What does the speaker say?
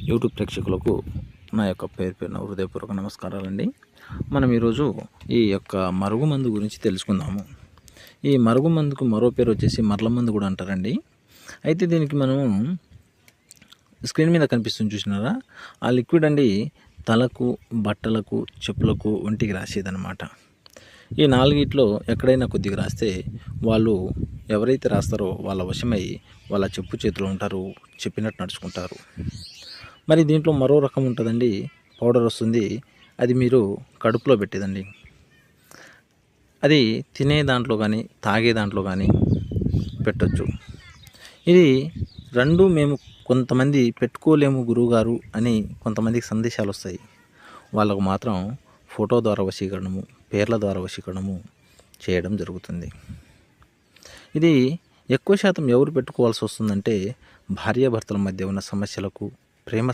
YouTube ప్రేక్షకులకు నా యొక్క పేరున హృదయపూర్వక నమస్కారాలండి. మనం ఈరోజు ఈ యొక్క మరుగుమందు గురించి తెలుసుకుందాము. ఈ మరుగుమందుకు మరో పేరు వచ్చేసి మరలమందు కూడా అంటారండి. అయితే దీనికి మనము స్క్రీన్ మీద కనిపిస్తుంది చూసినారా, ఆ లిక్విడ్ అండి తలకు, బట్టలకు, చెప్పులకు, ఒంటికి రాసేదన్నమాట. ఈ నాలుగిట్లో ఎక్కడైనా కొద్దిగా రాస్తే వాళ్ళు ఎవరైతే రాస్తారో వాళ్ళ వశమై వాళ్ళ చెప్పు చేతిలో ఉంటారు, చెప్పినట్టు నడుచుకుంటారు. మరి దీంట్లో మరో రకం ఉంటుందండి, పౌడర్ వస్తుంది. అది మీరు కడుపులో పెట్టేదండి. అది తినే దాంట్లో కానీ తాగే దాంట్లో కానీ పెట్టచ్చు. ఇది రెండు మేము కొంతమంది పెట్టుకోలేము గురువుగారు అని కొంతమందికి సందేశాలు వస్తాయి. వాళ్ళకు మాత్రం ఫోటో ద్వారా వశీకరణము, పేర్ల ద్వారా వశీకరణము చేయడం జరుగుతుంది. ఇది ఎక్కువ శాతం ఎవరు పెట్టుకోవాల్సి వస్తుందంటే భార్యాభర్తల మధ్య ఉన్న సమస్యలకు, ప్రేమ